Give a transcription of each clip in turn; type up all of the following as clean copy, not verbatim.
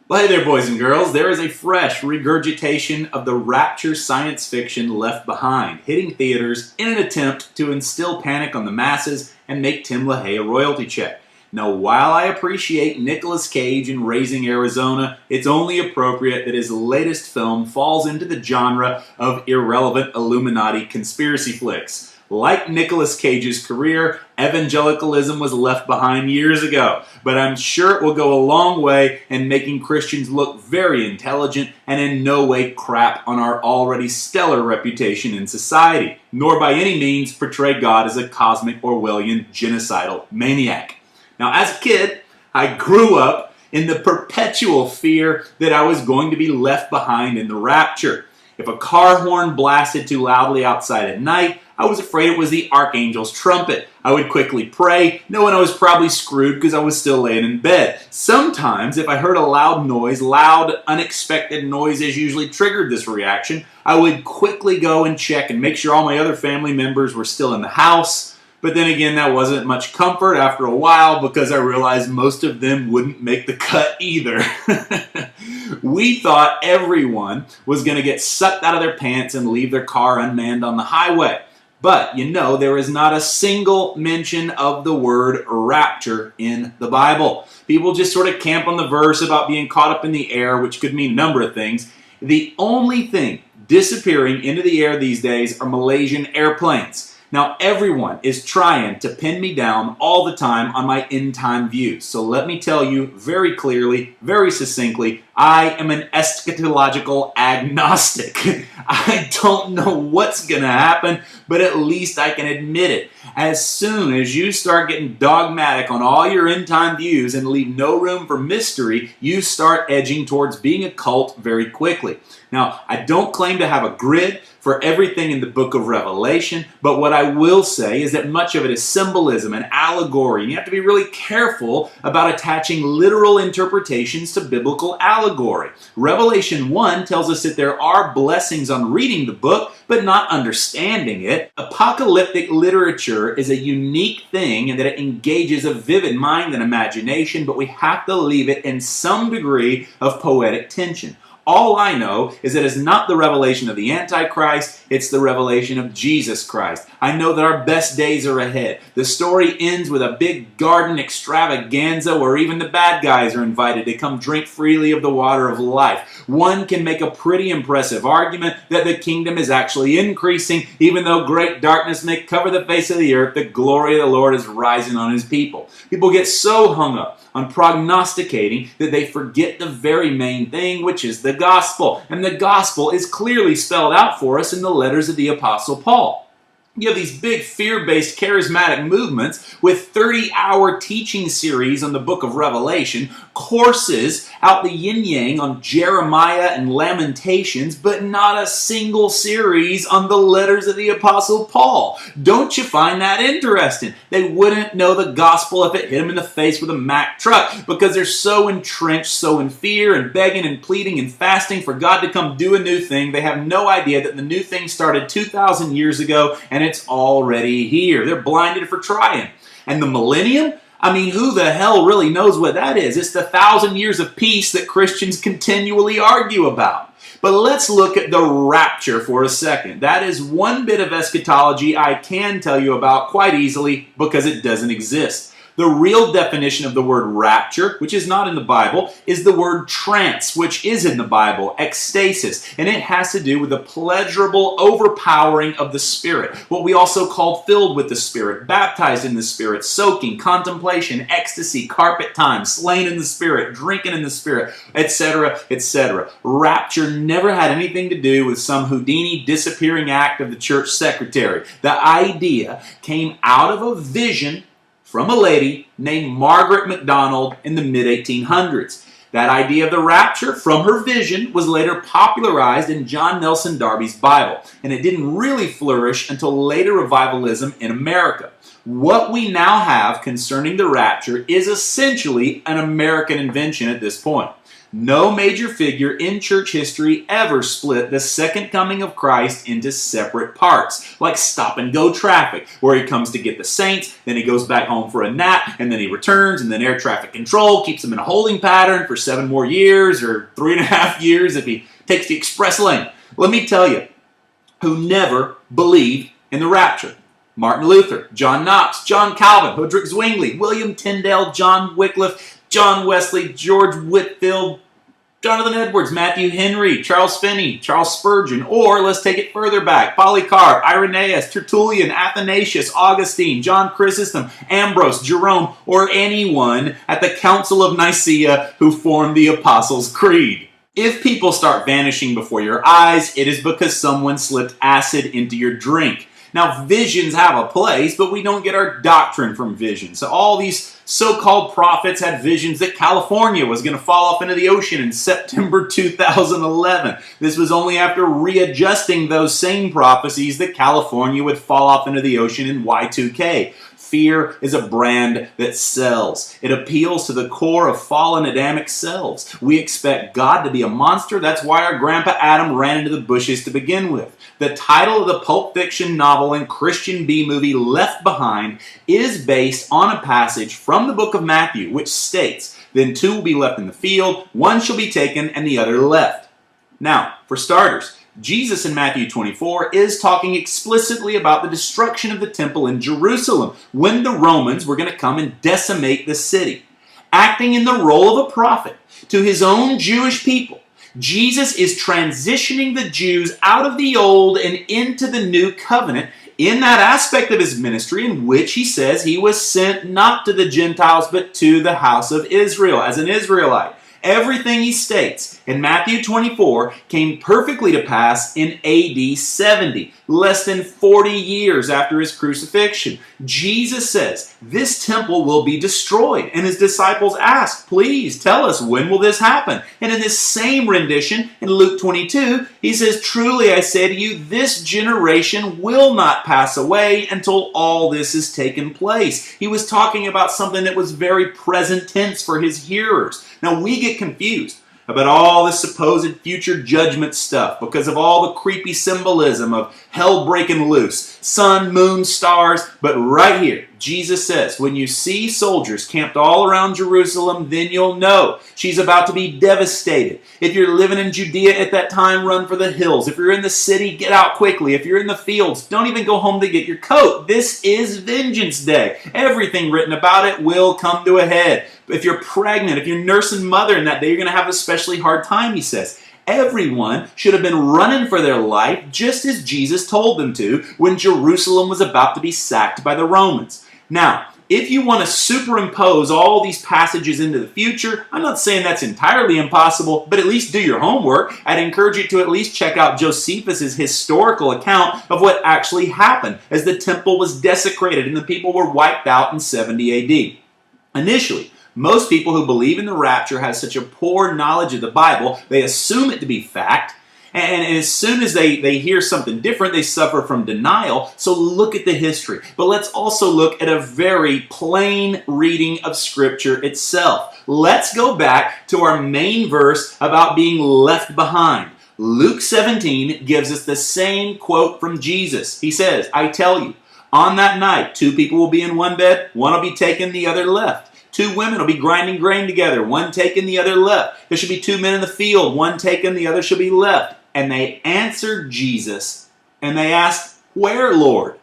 Well, hey there, boys and girls. There is a fresh regurgitation of the rapture science fiction Left Behind, hitting theaters in an attempt to instill panic on the masses and make Tim LaHaye a royalty check. Now, while I appreciate Nicolas Cage in Raising Arizona, it's only appropriate that his latest film falls into the genre of irrelevant Illuminati conspiracy flicks. Like Nicolas Cage's career, evangelicalism was left behind years ago, but I'm sure it will go a long way in making Christians look very intelligent and in no way crap on our already stellar reputation in society, nor by any means portray God as a cosmic Orwellian genocidal maniac. Now, as a kid, I grew up in the perpetual fear that I was going to be left behind in the rapture. If a car horn blasted too loudly outside at night, I was afraid it was the archangel's trumpet. I would quickly pray, knowing I was probably screwed because I was still laying in bed. Sometimes, if I heard a loud noise, loud, unexpected noises usually triggered this reaction, I would quickly go and check and make sure all my other family members were still in the house. But then again, that wasn't much comfort after a while because I realized most of them wouldn't make the cut either. We thought everyone was going to get sucked out of their pants and leave their car unmanned on the highway. But, you know, there is not a single mention of the word rapture in the Bible. People just sort of camp on the verse about being caught up in the air, which could mean a number of things. The only thing disappearing into the air these days are Malaysian airplanes. Now, everyone is trying to pin me down all the time on my end-time views. So let me tell you very clearly, very succinctly, I am an eschatological agnostic. I don't know what's going to happen, but at least I can admit it. As soon as you start getting dogmatic on all your end-time views and leave no room for mystery, you start edging towards being a cult very quickly. Now, I don't claim to have a grid for everything in the book of Revelation, but what I will say is that much of it is symbolism and allegory, and you have to be really careful about attaching literal interpretations to biblical allegory. Revelation 1 tells us that there are blessings on reading the book, but not understanding it. Apocalyptic literature is a unique thing in that it engages a vivid mind and imagination, but we have to leave it in some degree of poetic tension. All I know is that it's not the revelation of the Antichrist, it's the revelation of Jesus Christ. I know that our best days are ahead. The story ends with a big garden extravaganza where even the bad guys are invited to come drink freely of the water of life. One can make a pretty impressive argument that the kingdom is actually increasing, even though great darkness may cover the face of the earth, the glory of the Lord is rising on His people. People get so hung up on prognosticating that they forget the very main thing, which is the gospel. And the gospel is clearly spelled out for us in the letters of the Apostle Paul. You have these big fear-based charismatic movements with 30-hour teaching series on the book of Revelation, courses out the yin-yang on Jeremiah and Lamentations, but not a single series on the letters of the Apostle Paul. Don't you find that interesting? They wouldn't know the gospel if it hit them in the face with a Mack truck because they're so entrenched, so in fear and begging and pleading and fasting for God to come do a new thing. They have no idea that the new thing started 2,000 years ago and it's already here. They're blinded for trying. And the millennium? I mean, who the hell really knows what that is? It's the 1,000 years of peace that Christians continually argue about. But let's look at the rapture for a second. That is one bit of eschatology I can tell you about quite easily because it doesn't exist. The real definition of the word rapture, which is not in the Bible, is the word trance, which is in the Bible, ecstasis. And it has to do with the pleasurable overpowering of the Spirit. What we also call filled with the Spirit, baptized in the Spirit, soaking, contemplation, ecstasy, carpet time, slain in the Spirit, drinking in the Spirit, etc., etc. Rapture never had anything to do with some Houdini disappearing act of the church secretary. The idea came out of a vision from a lady named Margaret MacDonald in the mid-1800s. That idea of the rapture from her vision was later popularized in John Nelson Darby's Bible, and it didn't really flourish until later revivalism in America. What we now have concerning the rapture is essentially an American invention at this point. No major figure in church history ever split the second coming of Christ into separate parts, like stop-and-go traffic, where he comes to get the saints, then he goes back home for a nap, and then he returns, and then air traffic control keeps him in a holding pattern for 7 more years, or 3.5 years if he takes the express lane. Let me tell you, who never believed in the rapture. Martin Luther, John Knox, John Calvin, Huldrych Zwingli, William Tyndale, John Wycliffe, John Wesley, George Whitefield, Jonathan Edwards, Matthew Henry, Charles Finney, Charles Spurgeon, or let's take it further back, Polycarp, Irenaeus, Tertullian, Athanasius, Augustine, John Chrysostom, Ambrose, Jerome, or anyone at the Council of Nicaea who formed the Apostles' Creed. If people start vanishing before your eyes, it is because someone slipped acid into your drink. Now, visions have a place, but we don't get our doctrine from visions. So all these so-called prophets had visions that California was going to fall off into the ocean in September 2011. This was only after readjusting those same prophecies that California would fall off into the ocean in Y2K. Fear is a brand that sells. It appeals to the core of fallen Adamic selves. We expect God to be a monster. That's why our grandpa Adam ran into the bushes to begin with. The title of the Pulp Fiction novel and Christian B-movie Left Behind is based on a passage from the book of Matthew, which states, "Then 2 will be left in the field, 1 shall be taken and the other left." Now, for starters, Jesus in Matthew 24 is talking explicitly about the destruction of the temple in Jerusalem when the Romans were going to come and decimate the city. Acting in the role of a prophet to his own Jewish people, Jesus is transitioning the Jews out of the old and into the new covenant in that aspect of his ministry in which he says he was sent not to the Gentiles but to the house of Israel as an Israelite. Everything he states in Matthew 24 came perfectly to pass in AD 70, less than 40 years after his crucifixion. Jesus says, this temple will be destroyed. And his disciples ask, please tell us, when will this happen? And in this same rendition, in Luke 22, he says, truly I say to you, this generation will not pass away until all this has taken place. He was talking about something that was very present tense for his hearers. Now we get confused about all this supposed future judgment stuff because of all the creepy symbolism of hell breaking loose, sun, moon, stars. But right here, Jesus says, when you see soldiers camped all around Jerusalem, then you'll know she's about to be devastated. If you're living in Judea at that time, run for the hills. If you're in the city, get out quickly. If you're in the fields, don't even go home to get your coat. This is Vengeance Day. Everything written about it will come to a head. If you're pregnant, if you're nursing mother in that day, you're going to have an especially hard time, he says. Everyone should have been running for their life just as Jesus told them to when Jerusalem was about to be sacked by the Romans. Now, if you want to superimpose all these passages into the future, I'm not saying that's entirely impossible, but at least do your homework. I'd encourage you to at least check out Josephus' historical account of what actually happened as the temple was desecrated and the people were wiped out in 70 AD. Initially, most people who believe in the rapture have such a poor knowledge of the Bible, they assume it to be fact, and as soon as they hear something different, they suffer from denial. So look at the history. But let's also look at a very plain reading of Scripture itself. Let's go back to our main verse about being left behind. Luke 17 gives us the same quote from Jesus. He says, I tell you, on that night, 2 people will be in one bed, one will be taken, the other left. 2 women will be grinding grain together, one taken, the other left. There should be 2 men in the field, one taken, the other shall be left. And they answered Jesus, and they asked, where, Lord?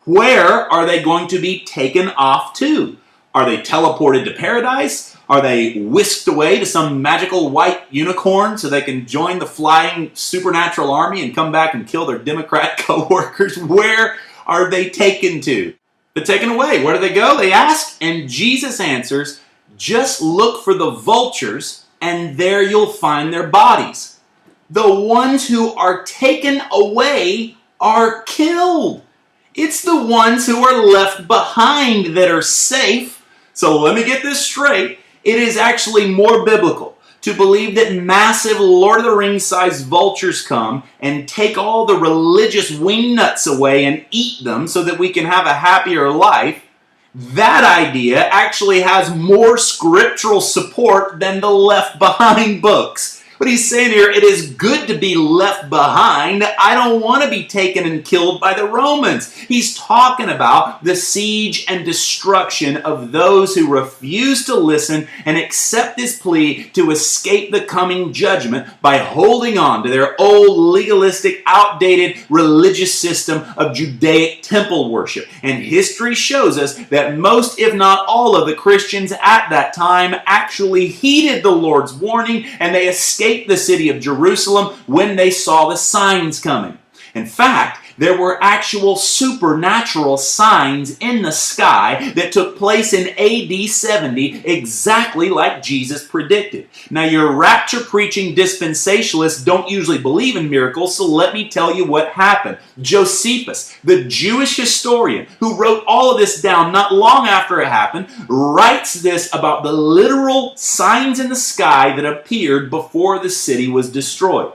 Where are they going to be taken off to? Are they teleported to paradise? Are they whisked away to some magical white unicorn so they can join the flying supernatural army and come back and kill their Democrat co-workers? Where are they taken to? They're taken away. Where do they go? They ask, and Jesus answers, just look for the vultures, and there you'll find their bodies. The ones who are taken away are killed. It's the ones who are left behind that are safe. So let me get this straight. It is actually more biblical to believe that massive Lord of the Rings-sized vultures come and take all the religious wingnuts away and eat them so that we can have a happier life, That idea actually has more scriptural support than the Left Behind books. But he's saying here, it is good to be left behind. I don't want to be taken and killed by the Romans. He's talking about the siege and destruction of those who refuse to listen and accept this plea to escape the coming judgment by holding on to their old legalistic, outdated religious system of Judaic temple worship. And history shows us that most, if not all, of the Christians at that time actually heeded the Lord's warning, and they escaped the city of Jerusalem when they saw the signs coming. In fact, there were actual supernatural signs in the sky that took place in AD 70, exactly like Jesus predicted. Now, your rapture-preaching dispensationalists don't usually believe in miracles, so let me tell you what happened. Josephus, the Jewish historian who wrote all of this down not long after it happened, writes this about the literal signs in the sky that appeared before the city was destroyed.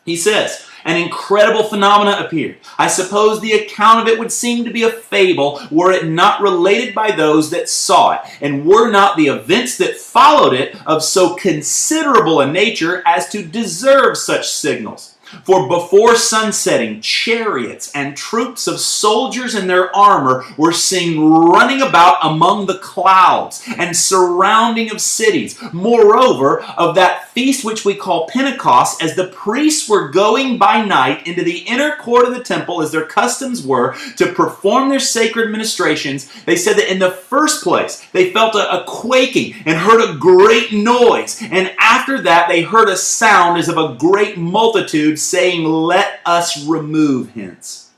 He says, an incredible phenomena appeared. I suppose the account of it would seem to be a fable were it not related by those that saw it, and were not the events that followed it of so considerable a nature as to deserve such signals. For before sunsetting, chariots and troops of soldiers in their armor were seen running about among the clouds and surrounding of cities. Moreover, of that feast which we call Pentecost, as the priests were going by night into the inner court of the temple, as their customs were, to perform their sacred ministrations, they said that in the first place they felt a quaking and heard a great noise. And after that they heard a sound as of a great multitude, saying, let us remove hence.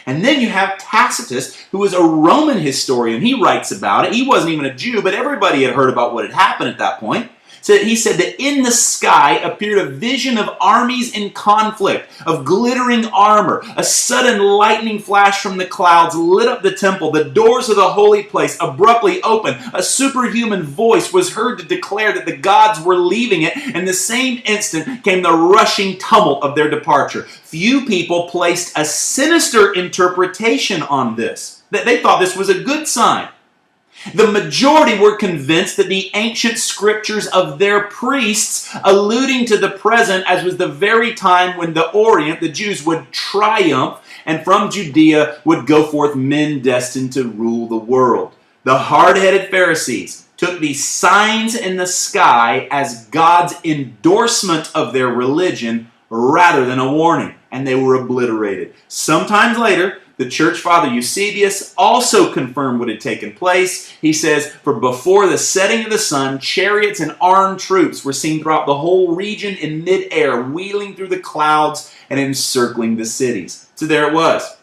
And then you have Tacitus, who was a Roman historian. He writes about it. He wasn't even a Jew, but everybody had heard about what had happened at that point. So he said that in the sky appeared a vision of armies in conflict, of glittering armor. A sudden lightning flash from the clouds lit up the temple. The doors of the holy place abruptly opened. A superhuman voice was heard to declare that the gods were leaving it. And the same instant came the rushing tumult of their departure. Few people placed a sinister interpretation on this, that they thought this was a good sign. The majority were convinced that the ancient scriptures of their priests, alluding to the present as was the very time when the Orient, the Jews, would triumph, and from Judea would go forth men destined to rule the world. The hard-headed Pharisees took these signs in the sky as God's endorsement of their religion rather than a warning, and they were obliterated. Sometimes later, the church father Eusebius also confirmed what had taken place. He says, for before the setting of the sun, chariots and armed troops were seen throughout the whole region in midair, wheeling through the clouds and encircling the cities. So there it was.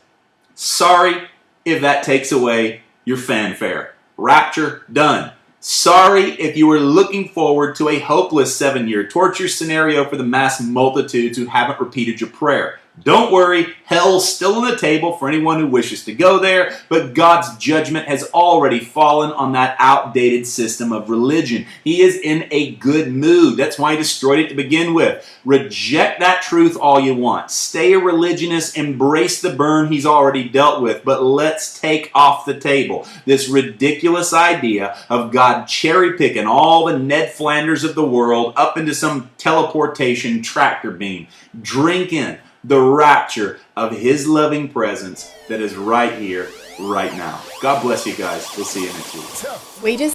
Sorry if that takes away your fanfare. Rapture, done. Sorry if you were looking forward to a hopeless 7-year torture scenario for the mass multitudes who haven't repeated your prayer. Don't worry, hell's still on the table for anyone who wishes to go there, but God's judgment has already fallen on that outdated system of religion. He is in a good mood. That's why he destroyed it to begin with. Reject that truth all you want. Stay a religionist, embrace the burn he's already dealt with, but let's take off the table this ridiculous idea of God cherry-picking all the Ned Flanders of the world up into some teleportation tractor beam. Drink in the rapture of his loving presence that is right here, right now. God bless you guys. We'll see you next week.